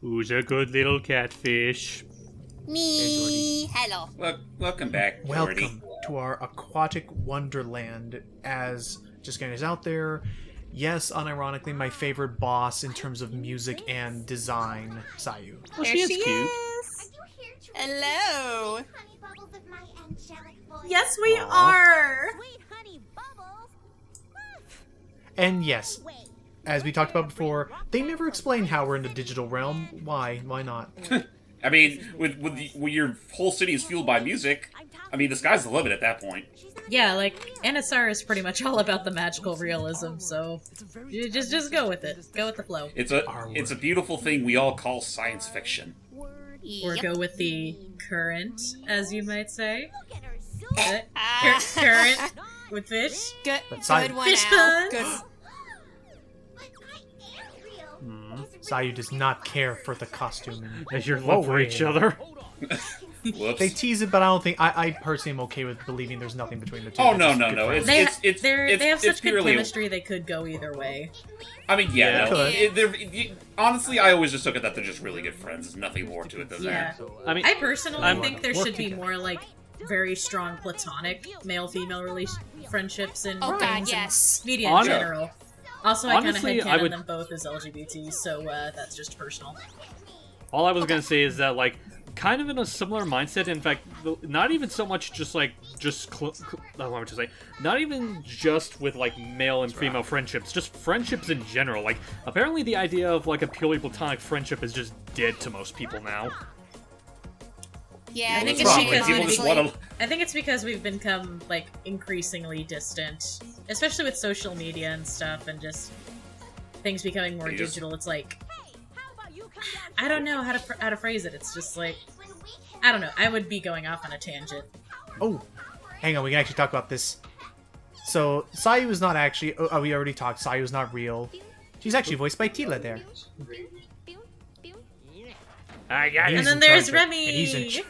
Who's a good little catfish? Me. Hello. Welcome back, Jordy. Welcome to our aquatic wonderland. As just getting us out there, yes, unironically, my favorite boss in terms of music and design, Sayu. Well, she is cute. Hello. Yes, we are. And yes, as we talked about before, they never explain how we're in the digital realm. Why? Why not? I mean, when your whole city is fueled by music, I mean, the sky's the limit at that point. Yeah, like, NSR is pretty much all about the magical realism, so you just go with it. Go with the flow. It's a beautiful thing we all call science fiction. Or go with the current, as you might say. Current with fish. Good one, Fish Al. pun. Good. Sayu does not care for the costume. As your love for each other. Whoops. They tease it, but I don't think I personally am okay with believing there's nothing between the two. Oh, They're no, just no, good no. friends. They have such good purely chemistry, they could go either way. I mean, yeah. Yeah. Honestly, I always just took it that they're just really good friends. There's nothing more to it than Yeah. that. I mean, I personally think there Work should be together. more, like, very strong platonic male-female friendships and Oh God, things yes. and media in Hon- general. Also, I kind of Honestly, I headcanon would- them both as LGBT, so that's just personal. all I was gonna say is that, like, kind of in a similar mindset. In fact, not even so much just like not even just with like male and female friendships, just friendships in general. Like, apparently the idea of like a purely platonic friendship is just dead to most people now. Yeah, I think it's it's because because People just want to. I think it's because we've become, like, increasingly distant, especially with social media and stuff, and just things becoming more Yes. digital. It's like, I don't know how to phrase it. It's just like, I don't know. I would be going off on a tangent. Oh, hang on, we can actually talk about this. So, Sayu is not actually... Oh, we already talked. Sayu is not real. She's actually voiced by Tila there. And then there's Remy! And he's in ch-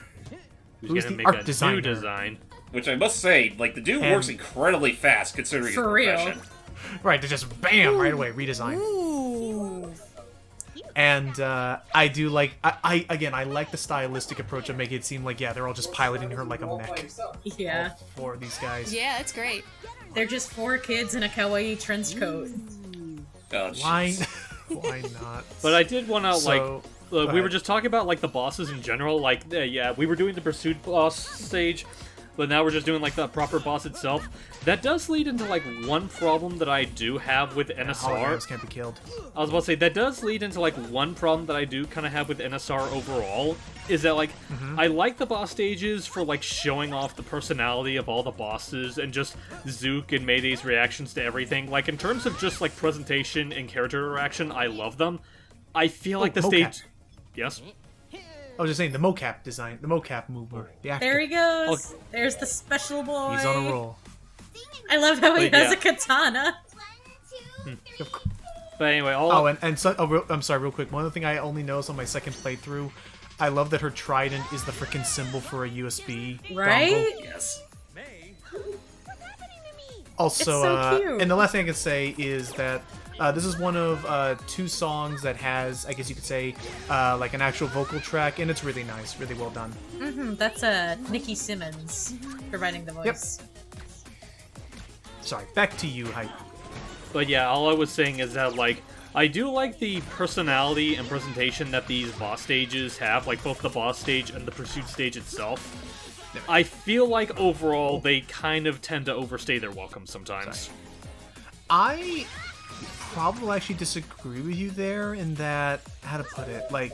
Who's Who's gonna the make art a designer? new design? Which I must say, like, the dude And- works incredibly fast considering his For real. profession. Right, they just bam, right away, redesign. Ooh. And I do like... I like the stylistic approach of making it seem like, yeah, they're all just piloting her like a mech. Yeah. For these guys. Yeah, that's great. They're just 4 kids in a kawaii trench coat. Oh, Why? jeez. Why not? But I did want to So, we ahead. were just talking about like the bosses in general. Like, yeah, we were doing the pursuit boss stage, but now we're just doing like the proper boss itself. That does lead into like one problem that I do have with NSR. Holograms can't be killed. I was about to say, that does lead into, like, one problem that I do kind of have with NSR overall, is that, like, I like the boss stages for, like, showing off the personality of all the bosses, and just Zook and Mayday's reactions to everything. Like, in terms of just, like, presentation and character interaction, I love them. I feel like the mocap. stage... Yes? I was just saying, the mocap design, the mocap mover, the actor. There he goes! There's the special boy! He's on a roll. I love how he But, has yeah. a katana! But anyway, I'm sorry, real quick. One other thing I only noticed on my second playthrough, I love that her trident is the freaking symbol for a USB Right? dongle. Yes. Also, It's so cute. and the last thing I can say is that this is one of 2 songs that has, I guess you could say, like an actual vocal track, and it's really nice, really well done. That's Nikki Simmons providing the voice. Sorry, back to you, Hype. But yeah, all I was saying is that, like, I do like the personality and presentation that these boss stages have, like both the boss stage and the pursuit stage itself. I feel like overall they kind of tend to overstay their welcome sometimes. I probably actually disagree with you there in that, how to put it, like,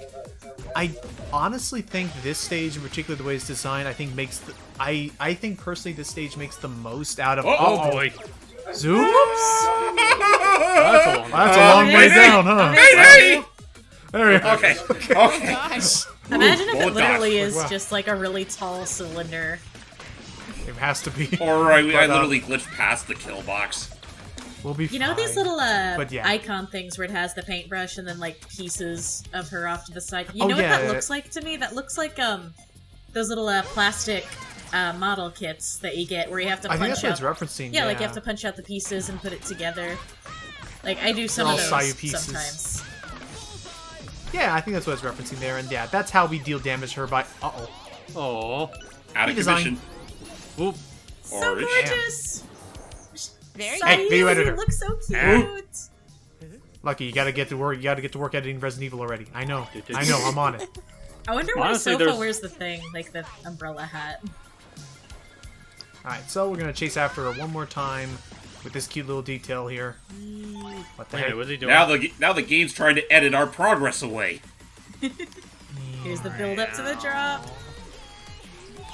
I honestly think this stage, in particular the way it's designed, I think makes the, I think personally this stage makes the most out of... Oh boy. Zoom? That's a long That's a long way down, huh? Hey! There you go. Okay. Okay. Gosh. Imagine if oh it literally gosh. is Wow. just like a really tall cylinder. It has to be. Or I But, literally glitched past the kill box. We'll be You know these fine. little But yeah. icon things where it has the paintbrush and then like pieces of her off to the side? You Oh, know what yeah. that looks like to me? That looks like those little plastic model kits that you get where you have to I think punch that's out. what it's referencing. Yeah, like you have to punch out the pieces and put it together. Like I do some They're of all those Sayu pieces. sometimes. Yeah, I think that's what it's referencing there, and yeah, that's how we deal damage to her by. Oh. Out of Redesign. commission. Oop. So Or is gorgeous. Very Sayu, Hey, video editor. you look so cute. Lucky, you gotta get to work. You gotta get to work editing Resident Evil already. I know. I'm on it. I wonder why Honestly, Sofa there's- wears the thing, like the umbrella hat. All right, so we're gonna chase after her one more time with this cute little detail here. What the Wait, heck? what's he doing? Now the game's trying to edit our progress away. Here's the build up to the drop.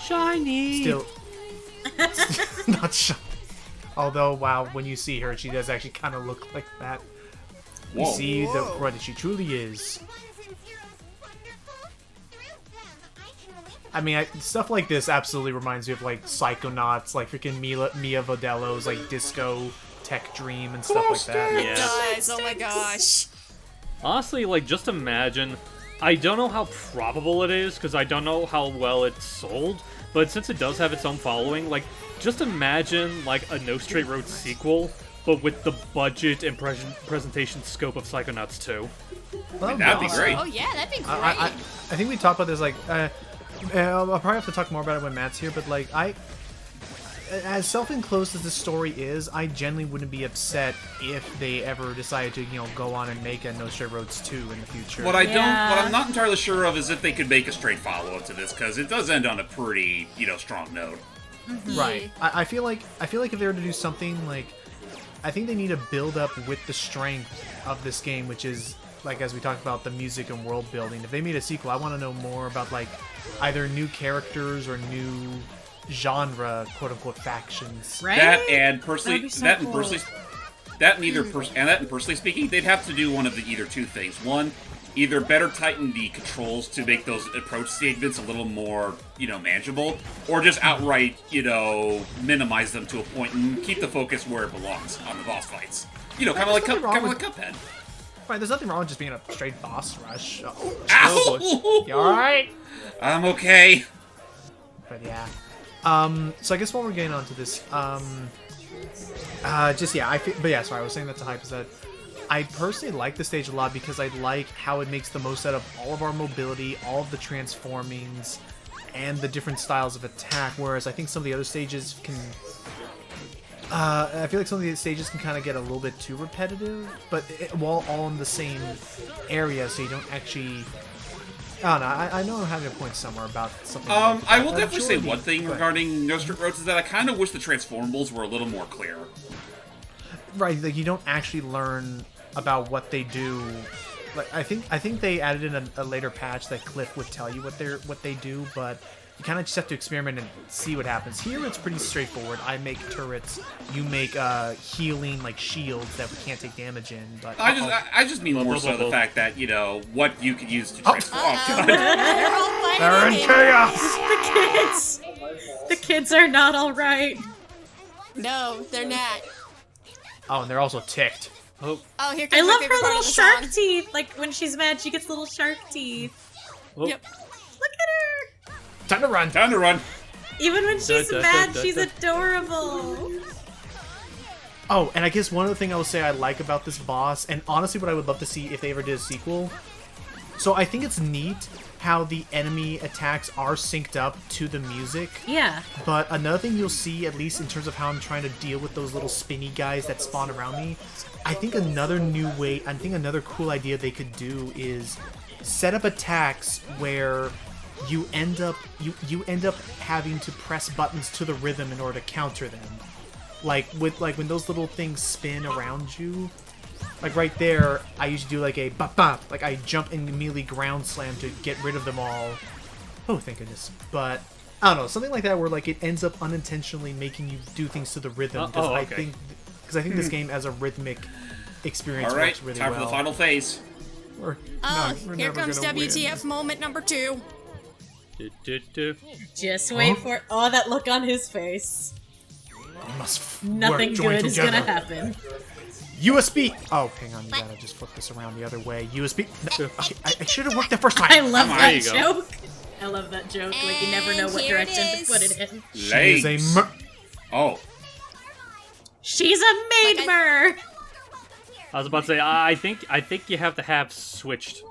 Shiny. Still, not shy. Although, wow, when you see her, she does actually kind of look like that. You Whoa. see what she truly is. I mean, stuff like this absolutely reminds me of like Psychonauts, like freaking Mia Vodello's like disco tech dream and stuff like that. It Yeah. does. Oh my gosh. Honestly, like, just imagine. I don't know how probable it is, because I don't know how well it's sold, but since it does have its own following, like, just imagine, like, a No Straight Road sequel, but with the budget and presentation scope of Psychonauts 2. Well, That'd be awesome. great. Oh yeah, that'd be great. I think we talked about this, like, I'll probably have to talk more about it when Matt's here, but, like, as self-enclosed as this story is, I genuinely wouldn't be upset if they ever decided to, go on and make a No Straight Roads 2 in the future. What Yeah. I'm not entirely sure of is if they could make a straight follow-up to this, because it does end on a pretty, strong note. Right. I feel like if they were to do something like, I think they need to build up with the strength of this game, which is like as we talked about the music and world building. If they made a sequel, I want to know more about like either new characters or new genre quote unquote factions. Right? That and personally, That'd be so that and cool. personally, that and personally speaking, they'd have to do one of the either two things. One, either better tighten the controls to make those approach segments a little more, manageable, or just outright, minimize them to a point and keep the focus where it belongs on the boss fights. Kind of like nothing wrong with- Cuphead. Right, there's nothing wrong with just being a straight boss rush. Ow! You alright? I'm okay. But yeah. So I guess while we're getting onto this, sorry, I was saying that to hype is that I personally like the stage a lot because I like how it makes the most out of all of our mobility, all of the transformings, and the different styles of attack, whereas I think some of the other stages can... I feel like some of the stages can kind of get a little bit too repetitive, but while all in the same area, so you don't actually... I don't know, I know I'm having a point somewhere about something like that. I will definitely say one thing but- regarding No Straight Roads is that I kind of wish the transformables were a little more clear. Right, like you don't actually learn about what they do. Like I think they added in a later patch that Cliff would tell you what they do, but you kind of just have to experiment and see what happens. Here it's pretty straightforward. I make turrets, you make healing like shields that we can't take damage in. But I just mean more so the fact that what you could use to transform. They're all they're in fighting. chaos. The kids are not alright. No, they're not. Oh, and they're also ticked. Oh, Oh, here I comes my love favorite her part little of the shark song. teeth. Like when she's mad, she gets little shark teeth. oh. Yep. Look at her. Time to run. Time to run. Even when she's Da, da, mad, da, she's da. adorable. Oh, and I guess one other thing I will say I like about this boss, and honestly what I would love to see if they ever did a sequel, so I think it's neat how the enemy attacks are synced up to the music, Yeah. but another thing you'll see, at least in terms of how I'm trying to deal with those little spinny guys that spawn around me, I think another cool idea they could do is set up attacks where you end up having to press buttons to the rhythm in order to counter them. Like when those little things spin around you, like right there, I usually do like a bop, like I jump and immediately ground slam to get rid of them all. Oh, thank goodness. But I don't know, something like that where like it ends up unintentionally making you do things to the rhythm because I okay. think this game as a rhythmic experience All right, works really time well. for the final phase. We're Here never comes gonna win. WTF moment number 2. Do, do, do. Just wait for it. Oh, that look on his face. We must Nothing join good is together. gonna happen. USB. Oh, hang on, you gotta just flip this around the other way. USB. No, okay, I should have worked the first time. I love There that you go. joke. I love that joke. Like you never know And what here it direction to is. put it in. She is Legs. a Oh, She's a maid Like mer. I was about to say, I think you have to have switched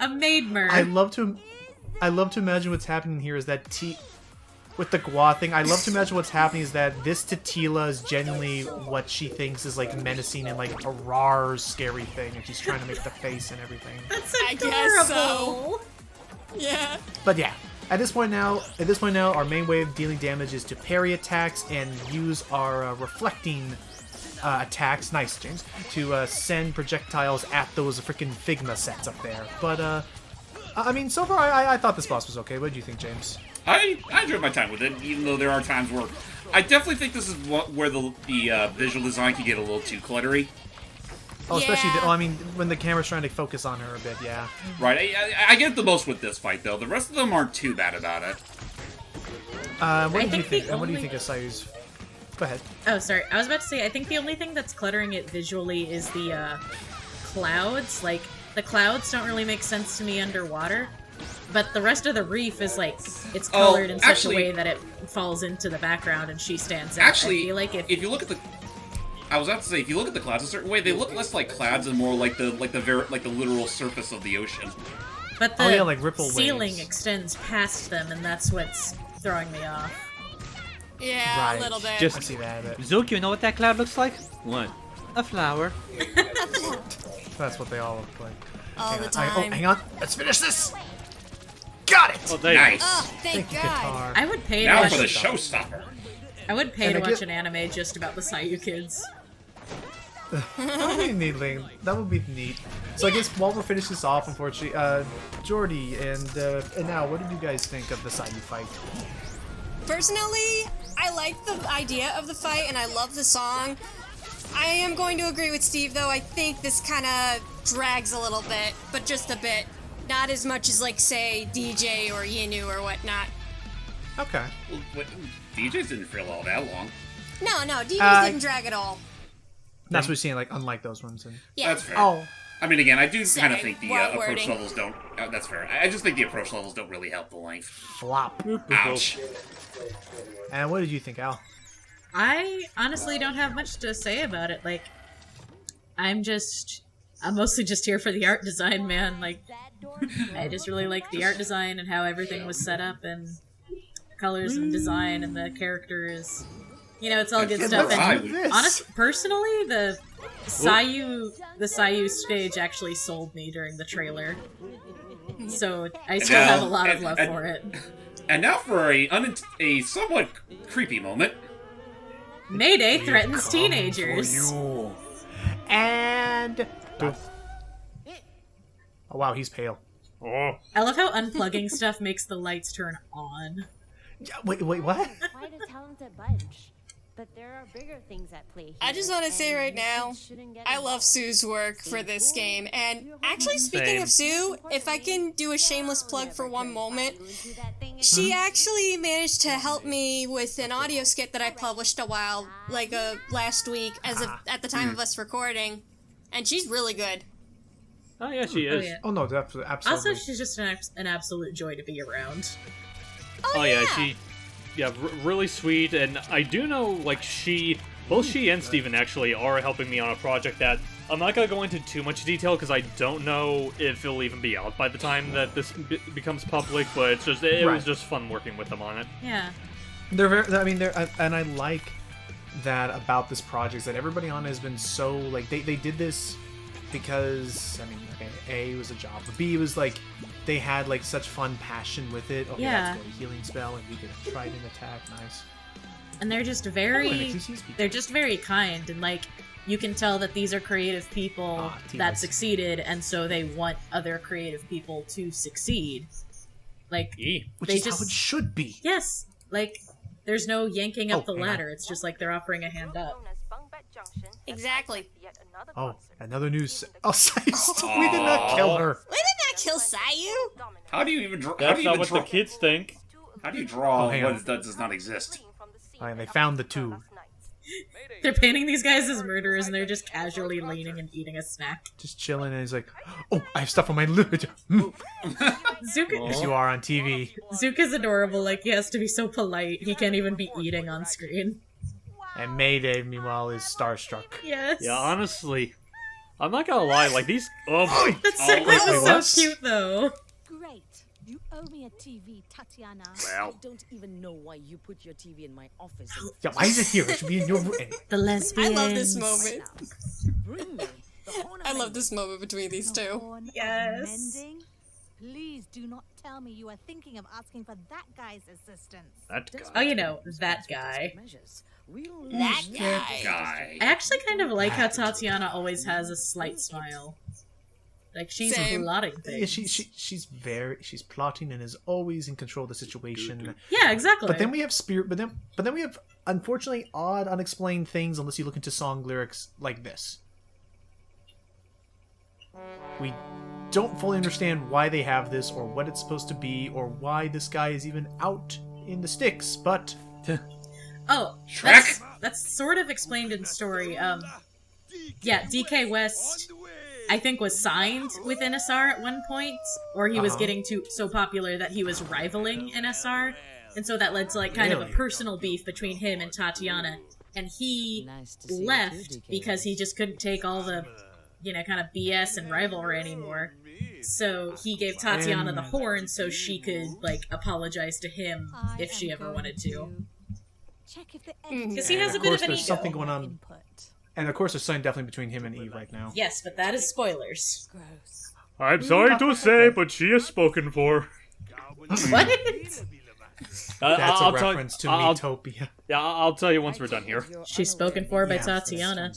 A maid mer. I love to imagine what's happening here is that with the Gua thing, I love to imagine what's happening is that this Titila is genuinely what she thinks is like menacing and like a rar scary thing, and she's trying to make the face and everything. That's I guess adorable. so. Yeah. But yeah, at this point now, our main way of dealing damage is to parry attacks and use our reflecting attacks. Nice, James. To send projectiles at those freaking Figma sets up there. But I mean, so far I thought this boss was okay. What do you think, James? I enjoyed my time with it, even though there are times where I definitely think this is where the visual design can get a little too cluttery. Oh, especially Yeah. I mean, when the camera's trying to focus on her a bit, yeah. Right, I get the most with this fight, though. The rest of them aren't too bad about it. What do you think the think? What do you only- think of Sayu's? Go ahead. Oh, sorry. I was about to say, I think the only thing that's cluttering it visually is the clouds. Like, the clouds don't really make sense to me underwater. But the rest of the reef is like, it's colored in such actually- a way that it falls into the background and she stands out. Actually, I feel like if you look at the... I was about to say, if you look at the clouds a certain way, they look less like clouds and more like the literal surface of the ocean. But the Oh, yeah, like ripple ceiling waves. extends past them, and that's what's throwing me off. Yeah, Right. a little bit. I Just see that. But Zook, you know what that cloud looks like? What? A flower. that's what they all look like. all Hang the on. time. Hang on. Let's finish this. Got it. Oh, there you Nice. Oh, thank Thank you, God. guitar. I would pay to Now watch. for the showstopper. I would pay And to I watch get- an anime just about the Sayu kids. That would be neat, Ling. That would be neat. So I guess while we're finishing this off, unfortunately, Jordy and now, what did you guys think of the Sayu fight? Personally, I like the idea of the fight and I love the song. I am going to agree with Steve though. I think this kind of drags a little bit, but just a bit. Not as much as like say DJ or Yinu or whatnot. Okay. Well, DJs didn't feel all that long. No, DJs didn't drag at all. That's what we're seeing, like, unlike those ones. And... Yeah. That's fair. Oh. I mean, again, I do kind Sorry, of think the wild approach wording. levels don't... that's fair. I just think the approach levels don't really help the length. Flop. Ouch. And what did you think, Al? I honestly don't have much to say about it. Like, I'm mostly just here for the art design, man. Like, I just really like the art design and how everything was set up and colors and design and the characters. You know, it's all good stuff. And This. honestly, personally, the Sayu stage actually sold me during the trailer. So I still have a lot of love for it. And now for a somewhat creepy moment. Mayday threatens Come teenagers. for you. And... Oh, wow, he's pale. Oh. I love how unplugging stuff makes the lights turn on. Yeah, wait, what? Quite a talented bunch. But there are bigger things at play here. I just want to say and right you now, shouldn't get I love involved. Sue's work for this game. And actually, speaking of Sue, if I can do a shameless plug for one moment, she actually managed to help me with an audio skit that I published a while, like last week, at the time of us recording, and she's really good. Oh, yeah, she Oh is. yeah. Oh, no, absolutely. Also, she's just an absolute joy to be around. Oh, yeah, really sweet, and I do know, like, both she and Steven actually are helping me on a project that I'm not gonna go into too much detail because I don't know if it'll even be out by the time that this becomes public, but it Right. was just fun working with them on it. Yeah. They're very, I mean, and I like that about this project, is that everybody on it has been so, like, they did this because, I mean, okay, A, was a job, but B, was like, they had, like, such fun passion with it. Okay, Yeah. let's go to healing spell, and we did a trident attack, nice. And they're just Oh, very and XCC's people. they're just very kind, and like you can tell that these are creative people T that was- succeeded, and so they want other creative people to succeed. Like, Yee. Which they is just how it should be. yes, like there's no yanking up Oh, the hang on. ladder. It's just like they're offering a hand up. Exactly. Oh, another news. Oh, Sayu, we did not kill her. We did not kill Sayu! How do you even draw? That's not what the kids think. How do you draw Oh, hang what on. does not exist? Alright, they found the two. They're painting these guys as murderers, and they're just casually leaning and eating a snack. Just chilling, and he's like, oh, I have stuff on my lid. Zuka, Yes, you are on TV. Zuka's adorable. Like, he has to be so polite. He can't even be eating on screen. And Mayday, meanwhile, is starstruck. Yes. Yeah, honestly, I'm not gonna lie, like these. Oh my. That segment was what? so cute, though. Great. You owe me a TV, Tatiana. Well. I don't even know why you put your TV in my office. Yeah, why is it here? It should be in your room. The lesbians. I love this moment. Bring me the horn I love this moment between these The two. horn of Yes. mending? Please do not tell me you are thinking of asking for that guy's assistance. That guy. Oh, you know, that guy. That guy. Guy. I actually kind of like how Tatiana always has a slight smile. Like, she's Same. plotting Yeah, things. she's plotting and is always in control of the situation. Yeah, exactly. But then we have spirit. But then we have unfortunately odd, unexplained things. Unless you look into song lyrics like this, we don't fully understand why they have this, or what it's supposed to be, or why this guy is even out in the sticks. But Oh, Shrek? that's sort of explained in story. Yeah, DK West, I think, was signed with NSR at one point, or he was getting so popular that he was rivaling NSR, and so that led to like kind of a Really? personal beef between him and Tatiana, and he left because he just couldn't take all the, kind of BS and rivalry anymore. So he gave Tatiana the horn so she could like apologize to him I if she am ever going wanted to. Check if the Because he has a of bit course, of an there's ego. something going on, input. and of course, there's something definitely between him and Eve right now. Yes, but that is spoilers. Gross. I'm sorry to say, but she is spoken for. What? That's I'll a tell- reference to I'll- Metopia. Yeah, I'll tell you once we're done here. She's spoken for by Yeah. Tatiana.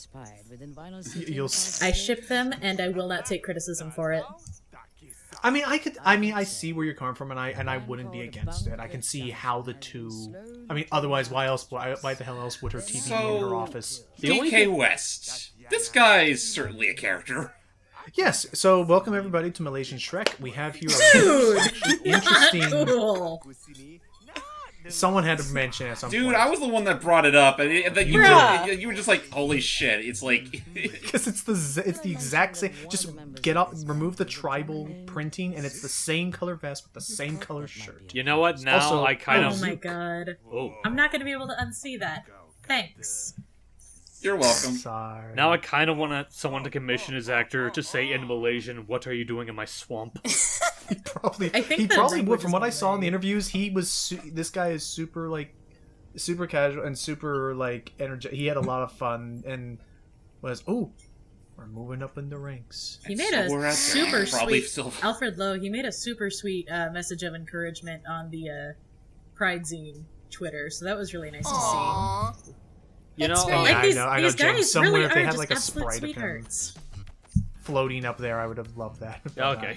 You'll. I ship them, and I will not take criticism for it. I mean, I see where you're coming from, and I wouldn't be against it. I can see how the two. I mean, otherwise, why the hell else would her TV be in her office? The only DK thing- West. This guy is certainly a character. Yes. So, welcome everybody to Malaysian Shrek. We have here Dude! actually interesting. Cool. Someone had to mention it at some Dude, point. I was the one that brought it up, and Bruh. you were just like, "Holy shit!" It's like, Because it's the exact same. Just remove the tribal printing, and it's the same color vest with the same color shirt. You know what? Now Also- I kind Oh of. my god. Oh. I'm not gonna be able to unsee that. Thanks. you're welcome. Sorry. Now I kind of want someone to commission his actor to say in Malaysian, "What are you doing in my swamp?" I think he the probably language would. From is what I saw in the Malay. interviews, he was. This guy is super casual and super energetic. He had a lot of fun and was we're moving up in the ranks. He made So we're a at super probably sweet still- Alfred Lowe. He made a super sweet message of encouragement on the Pride Zine Twitter, so that was really nice to see. Aww. You know, That's like, right. Like these, I know, these James. guys Somewhere really if they are had just like a absolute sprite of him sweethearts. floating up there, I would have loved that. But, okay.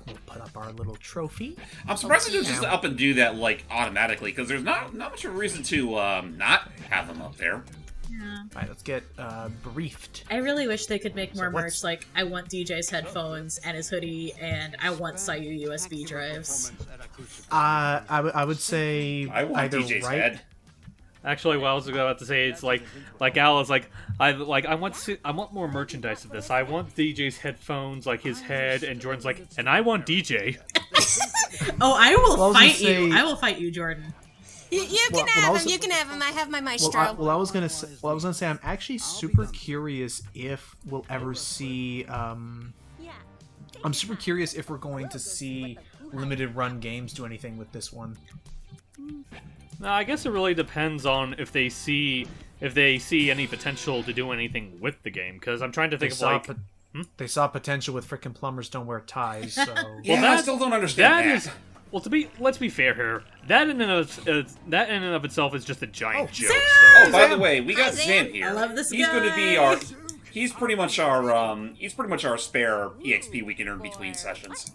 we'll put up our little trophy. I'm surprised they don't just up and do that like automatically, because there's not much of a reason to not have them up there. Yeah. All right, let's get briefed. I really wish they could make more what's- merch. Like, I want DJ's headphones and his hoodie, and I want Sayu USB drives. I would say I want either DJ's right. head. Actually, what I was about to say, it's like Al is like, I want more merchandise of this. I want DJ's headphones, like his head, and Jordan's like, and I want DJ. Oh, I will Well, I was fight gonna you. say- I will fight you, Jordan. You Well, can I have was- him. You can have him. I have my maestro. I was gonna say I'm actually super curious if we'll ever see. I'm super curious if we're going to see limited run games do anything with this one. No, I guess it really depends on if they see any potential to do anything with the game. Because I'm trying to think of like. They saw potential with frickin' plumbers don't wear ties, so Yeah, I that- still don't understand That that. is, well, let's be fair here. That in and of itself is just a giant joke. Sam! Oh, So by the way, we got Hi, Zan. Zan here. I love this He's guy. going to be our. He's pretty much our spare EXP we can earn between sessions.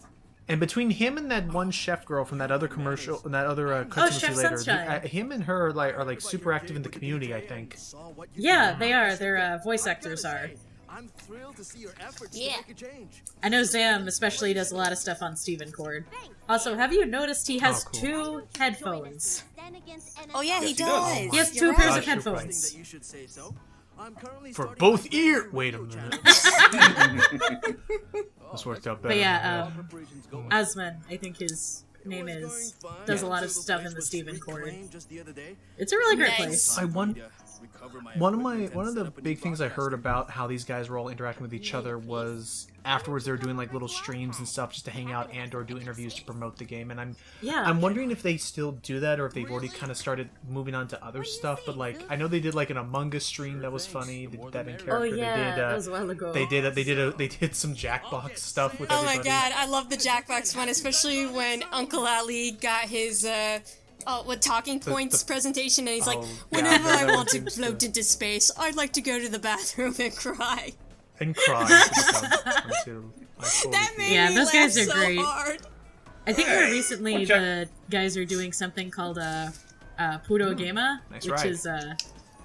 And between him and that one chef girl from that other commercial, and that other customer Chef later, Sunshine. him and her are like super active in the community. I think. Yeah, they are. Their voice actors are. I'm thrilled to see your efforts Yeah. to make a change. I know Zam especially does a lot of stuff on Steven Cord. Also, have you noticed he has Oh, cool. two headphones? Oh yeah, he Yes, he does. does. He has You're two pairs right. of headphones. That you should say so. I'm currently For starting both a ear. Wait a minute. This worked out better. But yeah, Preparations going. Asman, I think his name is, does a lot of stuff in the Steven Cord. Just the other day. It's a really great Nice. place. I wonder. One of the big things I heard about how these guys were all interacting with each other was afterwards they were doing like little streams and stuff just to hang out and or do interviews to promote the game. And I'm wondering if they still do that or if they've already kind of started moving on to other stuff. But like I know they did like an Among Us stream that was funny. They did that in character. Oh yeah, they did, that was a while ago. They did some Jackbox stuff with everybody. Oh my god, I love the Jackbox one, especially when Uncle Ali got his talking points presentation, and he's like, whenever I want to float into space, I'd like to go to the bathroom and cry. And cry. That made me those laugh guys are so great. hard. I think more recently the guys are doing something called Puro Gema, which is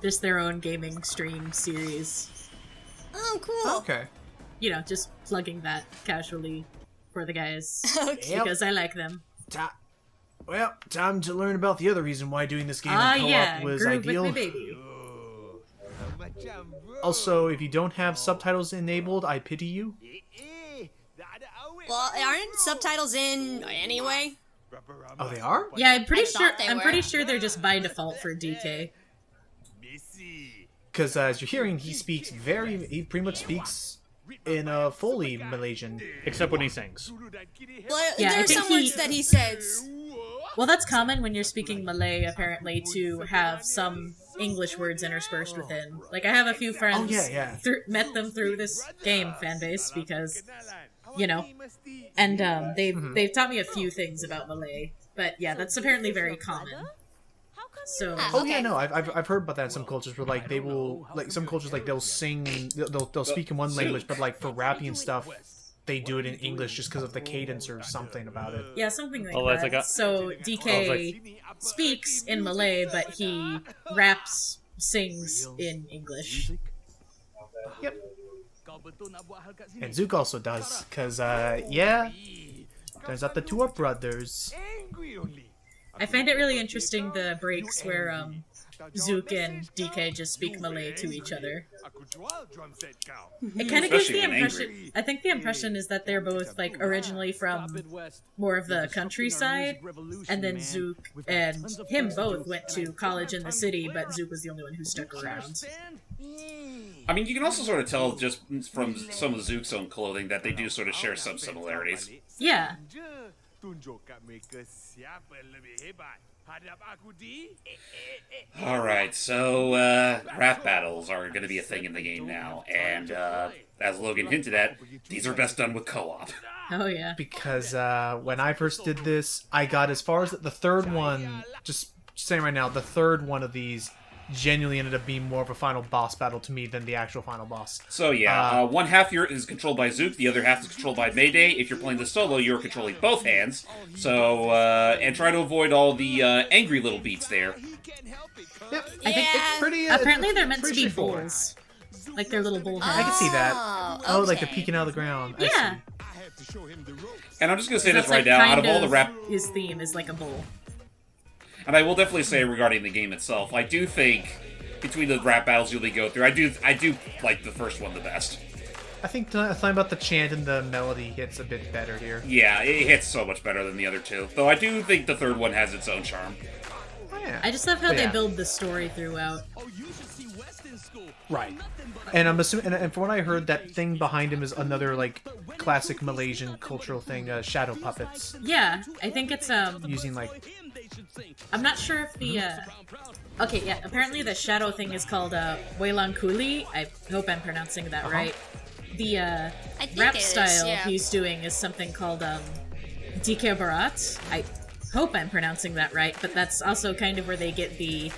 just their own gaming stream series. Oh, cool. Okay. You know, just plugging that casually for the guys Okay. because I like them. Well, time to learn about the other reason why doing this game in co-op was groove ideal. with me, baby. Also, if you don't have subtitles enabled, I pity you. Well, aren't subtitles in anyway? Oh, they are? Yeah, I'm pretty sure. thought they I'm were. pretty sure they're just by default for DK. Because as you're hearing, he pretty much speaks in a fully Malaysian. Except when he sings. Well, Yeah, I there are think some words that he says. Well, that's common when you're speaking Malay, apparently, to have some English words interspersed within. Like, I have a few friends, met them through this game fan base because, you know, and they've taught me a few things about Malay. But yeah, that's apparently very common. So. Oh yeah, no, I've heard about that in some cultures where like they will some cultures like they'll sing they'll speak in one language, but like for rapping and stuff. They do it in English just because of the cadence or something about it. Yeah, something like that. So DK speaks in Malay, but he raps, sings in English. Yep. And Zook also does, because, turns out the two are brothers. I find it really interesting, the breaks where Zook and DK just speak Malay to each other. It kind of gives the impression... I think the impression is that they're both, like, originally from more of the countryside, and then Zook and him both went to college in the city, but Zook was the only one who stuck around. I mean, you can also sort of tell just from some of Zook's own clothing that they do sort of share some similarities. Yeah. Alright, so rap battles are going to be a thing in the game now, and as Logan hinted at, these are best done with co-op. Oh yeah. Because when I first did this, I got as far as the third one, just saying right now, the third one of these genuinely ended up being more of a final boss battle to me than the actual final boss. So yeah, one half here is controlled by Zook, the other half is controlled by Mayday. If you're playing the solo, you're controlling both hands. So, and try to avoid all the angry little beats there. Yep. I think it's pretty. apparently they're meant to pretty be straightforward. bulls. Like they're little bull heads. I can see that. Oh, like the okay. peeking out of the ground. I Yeah. see. And I'm just going to say That's this right like now, out kind of all the rap... his theme is like a bull. And I will definitely say regarding the game itself, I do think between the rap battles you'll go through, I do like the first one the best. I think the thing about the chant and the melody hits a bit better here. Yeah, it hits so much better than the other two. Though I do think the third one has its own charm. Oh, yeah. I just love how they Yeah. build the story throughout. Right. And I'm assuming, and from what I heard, that thing behind him is another like classic Malaysian cultural thing, shadow puppets. Yeah, I think it's Using like, I'm not sure if the okay, yeah, apparently the shadow thing is called Wailang Kuli. I hope I'm pronouncing that right. The I think rap it is, style yeah. he's doing is something called DK Barat. I hope I'm pronouncing that right, but that's also kind of where they get the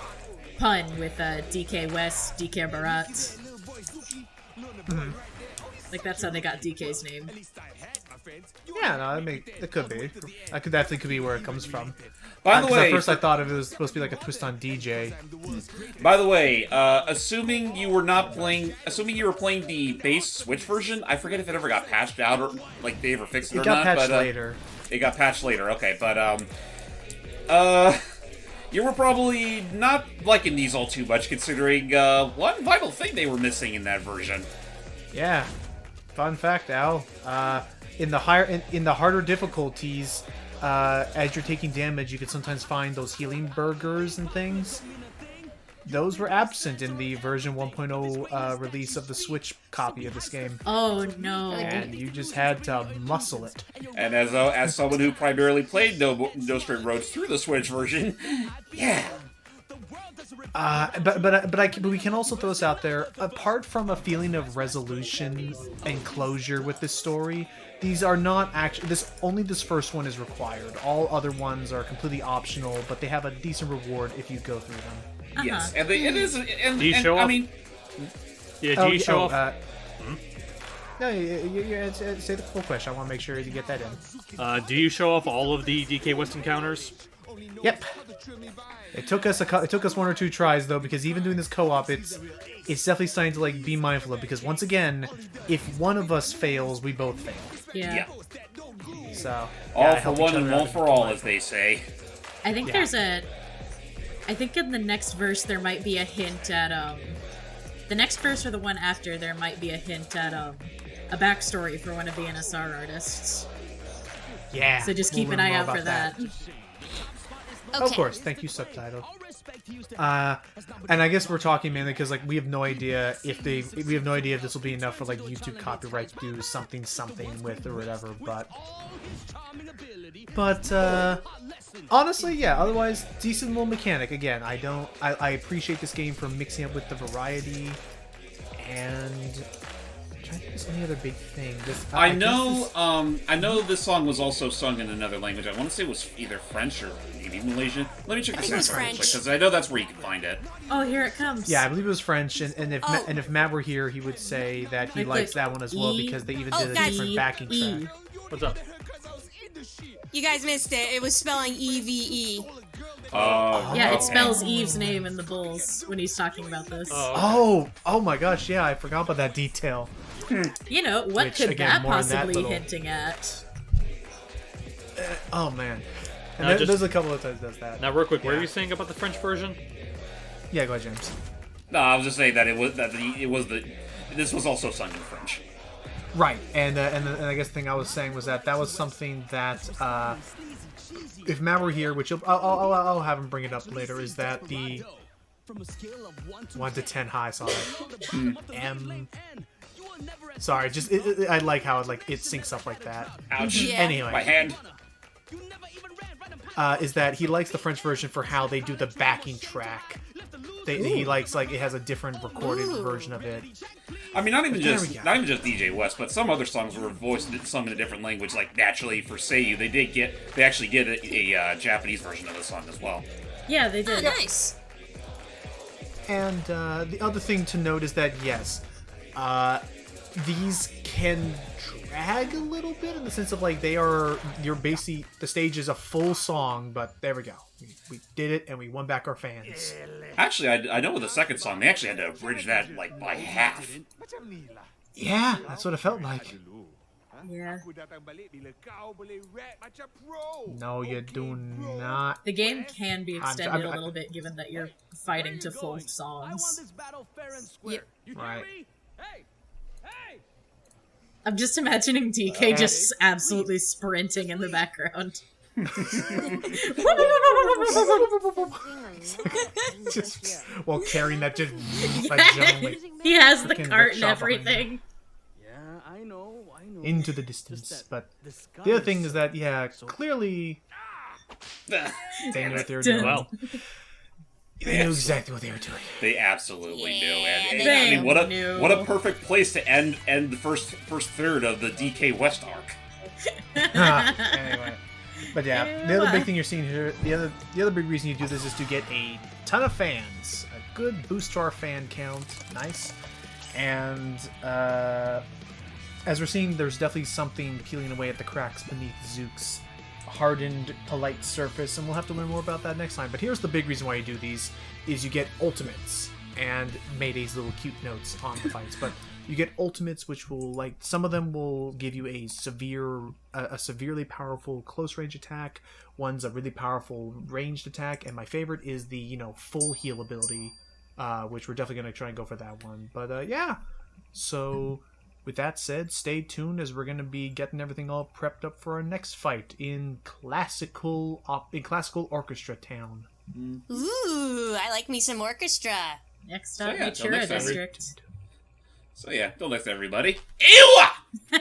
pun with DK West, DK Barat. Like that's how they got DK's name. yeah, no, it could be. That could be where it comes from. By the way, at first I thought it was supposed to be like a twist on DJ. By the way, assuming you were playing the base Switch version, I forget if it ever got patched out or like they ever fixed it, It or got not. patched But later. it got patched later. Okay, but you were probably not liking these all too much, considering one vital thing they were missing in that version. Yeah. Fun fact, Al. In the harder difficulties, as you're taking damage, you can sometimes find those healing burgers and things. those were absent in the version 1.0 release of the Switch copy of this game. Oh no. And you just had to muscle it. And as someone who primarily played No Straight Roads through the Switch version, yeah. But we can also throw this out there. Apart from a feeling of resolution and closure with this story, these are not actually. Only this first one is required. All other ones are completely optional, but they have a decent reward if you go through them. Yes, and it is. And, Do you show off? I mean, Yeah, do you show off? No, you say the full question. I want to make sure you get that in. Do you show off all of the DK West encounters? Yep. It took us one or two tries though, because even doing this co-op, it's definitely starting to like be mindful of, because once again, if one of us fails, we both fail. Yeah. So all for one and one for all, as they say. I think I think in the next verse there might be a hint at the next verse or the one after there might be a hint at a backstory for one of the NSR artists. Yeah. So just keep an eye out for that. Okay. Of course, thank you, subtitle. And I guess we're talking mainly because like we have no idea if this will be enough for like YouTube copyright to do something with or whatever. But honestly, yeah. Otherwise, decent little mechanic. Again, I appreciate this game for mixing up with the variety and. I'm trying to think of any other big thing. I know this song was also sung in another language. I want to say it was either French or maybe Malaysian. Let me check the think it was soundtrack French. because I know that's where you can find it. Oh, here it comes. Yeah, I believe it was French, and if Matt were here, he would say that he likes that one as well because they even did a different backing track. What's up? You guys missed it. It was spelling EVE. Yeah, okay. it spells Eve's name in the Bulls when he's talking about this. Oh my gosh, yeah, I forgot about that detail. You know, what Which, could again, that more on that possibly little- hinting at? Oh man, and Now, there's a couple of times does that. Now, real quick, what are you saying about the French version? Yeah, go ahead, James. No, I was just saying that this was also sung in French. Right, and I guess the thing I was saying was that was something that if Matt were here, which I'll have him bring it up later, is that the 1 to 10 high, sorry, M. Sorry, just I like how it syncs up like that. Ouch. Yeah. Anyway, My hand. is that he likes the French version for how they do the backing track. He likes it has a different recorded version of it. I mean, not even There just we go. DJ West, but some other songs were sung in a different language. Like naturally for Sayu, they actually get a Japanese version of the song as well. Yeah, they Oh, did. nice. And the other thing to note is that yes, these can drag a little bit in the sense of like the stage is a full song, but there we go. We did it and we won back our fans. Actually, I know with the second song, they actually had to abridge that like by half. Yeah, that's what it felt like. Yeah. No, you do not. The game can be extended I'm- a little bit given that you're fighting to full songs. Yep. Right. I'm just imagining DK just absolutely sprinting in the background. Just while carrying that giant like, He has the Freaking cart and rickshaw behind everything. Yeah, I know. into the distance. But the other thing is that clearly they knew what they were doing. Well, They knew exactly what they were doing. They absolutely knew, and they I mean, knew. what a perfect place to end the first third of the DK West arc. Anyway, but yeah, the other big thing you're seeing here, the other big reason you do this is to get a ton of fans, a good boost to our fan count. Nice, and as we're seeing, there's definitely something peeling away at the cracks beneath Zook's hardened, polite surface, and we'll have to learn more about that next time. But here's the big reason why you do these, is you get ultimates, and Mayday's little cute notes on the fights, but you get ultimates which will, like, some of them will give you a severely powerful close range attack, one's a really powerful ranged attack, and my favorite is the, full heal ability, which we're definitely going to try and go for that one. But, yeah, so with that said, stay tuned as we're going to be getting everything all prepped up for our next fight in classical orchestra town. Ooh, I like me some orchestra. Next So up, yeah, till Natura next time. District. So yeah, till next everybody. Ew!